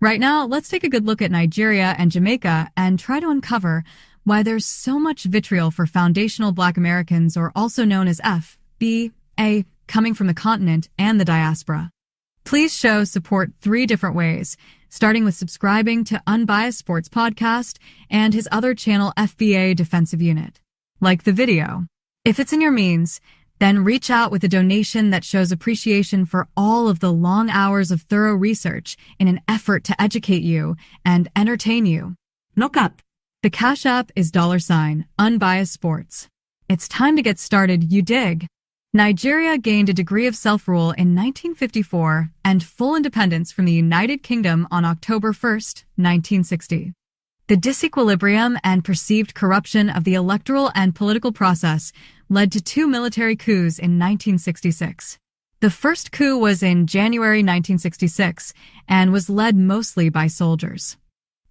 Right now, let's take a good look at Nigeria and Jamaica and try to uncover why there's so much vitriol for foundational Black Americans, or also known as FBA, coming from the continent and the diaspora. Please show support 3 different ways, starting with subscribing to Unbiased Sports Podcast and his other channel, FBA Defensive Unit. Like the video. If it's in your means, then reach out with a donation that shows appreciation for all of the long hours of thorough research in an effort to educate you and entertain you. Look up. The Cash App is $Unbiased Sports. It's time to get started, you dig? Nigeria gained a degree of self-rule in 1954 and full independence from the United Kingdom on October 1, 1960. The disequilibrium and perceived corruption of the electoral and political process led to 2 military coups in 1966. The first coup was in January 1966 and was led mostly by soldiers.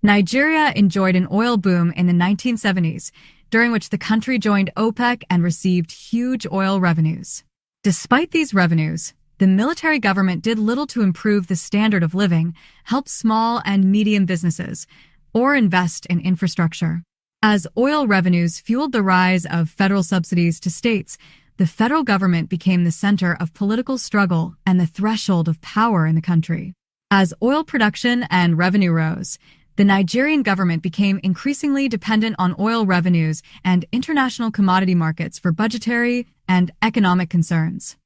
Nigeria enjoyed an oil boom in the 1970s, during which the country joined OPEC and received huge oil revenues. Despite these revenues, the military government did little to improve the standard of living, help small and medium businesses, or invest in infrastructure. As oil revenues fueled the rise of federal subsidies to states, the federal government became the center of political struggle and the threshold of power in the country. As oil production and revenue rose, the Nigerian government became increasingly dependent on oil revenues and international commodity markets for budgetary and economic concerns.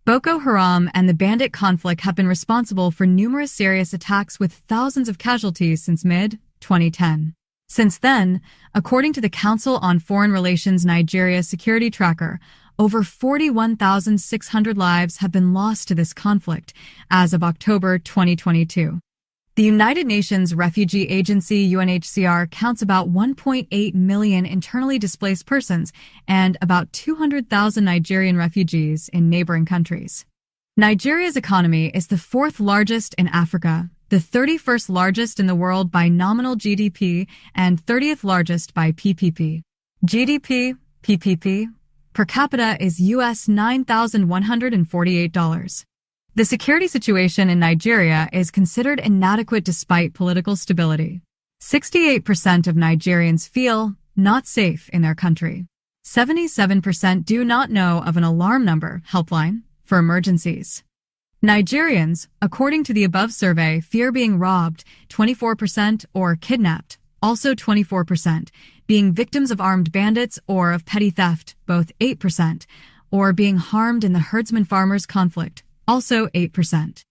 Boko Haram and the bandit conflict have been responsible for numerous serious attacks with thousands of casualties since mid-2010. Since then, according to the Council on Foreign Relations Nigeria Security Tracker, over 41,600 lives have been lost to this conflict as of October 2022. The United Nations Refugee Agency UNHCR counts about 1.8 million internally displaced persons and about 200,000 Nigerian refugees in neighboring countries. Nigeria's economy is the 4th largest in Africa, the 31st largest in the world by nominal GDP, and 30th largest by PPP. PPP, per capita is US $9,148. The security situation in Nigeria is considered inadequate despite political stability. 68% of Nigerians feel not safe in their country. 77% do not know of an alarm number helpline for emergencies. Nigerians, according to the above survey, fear being robbed 24% or kidnapped, also 24%, being victims of armed bandits or of petty theft, both 8%, or being harmed in the herdsman-farmers conflict, also 8%.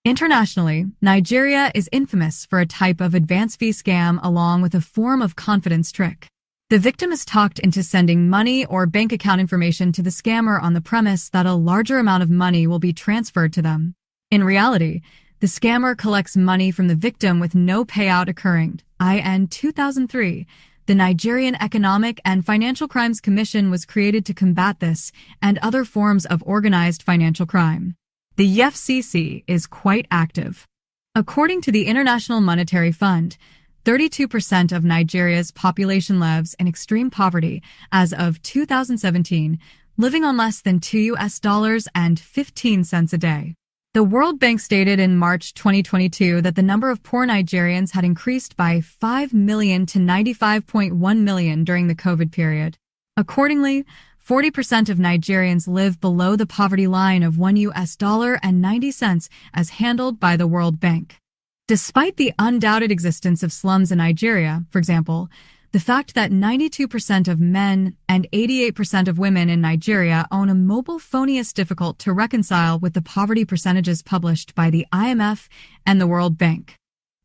Internationally, Nigeria is infamous for a type of advance fee scam along with a form of confidence trick. The victim is talked into sending money or bank account information to the scammer on the premise that a larger amount of money will be transferred to them. In reality, the scammer collects money from the victim with no payout occurring. In 2003, the Nigerian Economic and Financial Crimes Commission was created to combat this and other forms of organized financial crime. The EFCC is quite active. According to the International Monetary Fund, 32% of Nigeria's population lives in extreme poverty as of 2017, living on less than $2.15 a day. The World Bank stated in March 2022 that the number of poor Nigerians had increased by 5 million to 95.1 million during the COVID period. Accordingly, 40% of Nigerians live below the poverty line of $1.90 as handled by the World Bank. Despite the undoubted existence of slums in Nigeria, for example, the fact that 92% of men and 88% of women in Nigeria own a mobile phone is difficult to reconcile with the poverty percentages published by the IMF and the World Bank.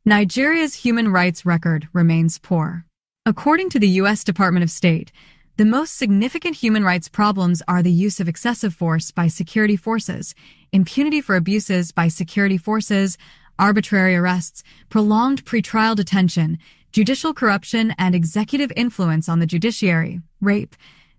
Nigeria's human rights record remains poor. According to the U.S. Department of State, the most significant human rights problems are the use of excessive force by security forces, impunity for abuses by security forces, arbitrary arrests, prolonged pretrial detention, judicial corruption and executive influence on the judiciary, rape,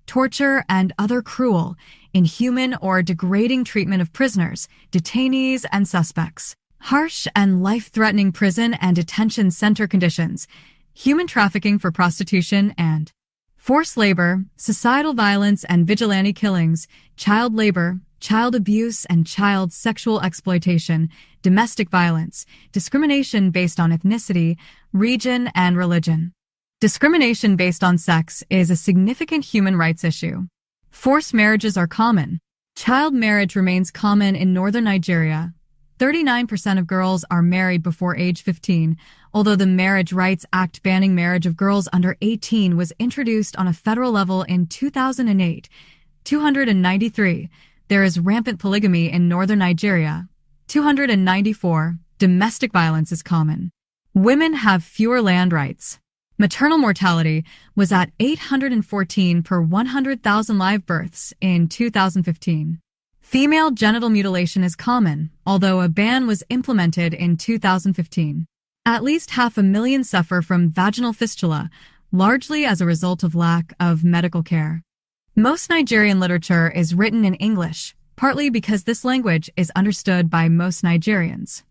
torture, and other cruel, inhuman, or degrading treatment of prisoners, detainees, and suspects, harsh and life-threatening prison and detention center conditions, human trafficking for prostitution and forced labor, societal violence and vigilante killings, child labor, child abuse and child sexual exploitation, domestic violence, discrimination based on ethnicity, region, and religion. Discrimination based on sex is a significant human rights issue. Forced marriages are common. Child marriage remains common in northern Nigeria. 39% of girls are married before age 15, although the Marriage Rights Act banning marriage of girls under 18 was introduced on a federal level in 2008. 293. There is rampant polygamy in northern Nigeria. 294. Domestic violence is common. Women have fewer land rights. Maternal mortality was at 814 per 100,000 live births in 2015. Female genital mutilation is common, although a ban was implemented in 2015. At least 500,000 suffer from vaginal fistula, largely as a result of lack of medical care. Most Nigerian literature is written in English, partly because this language is understood by most Nigerians.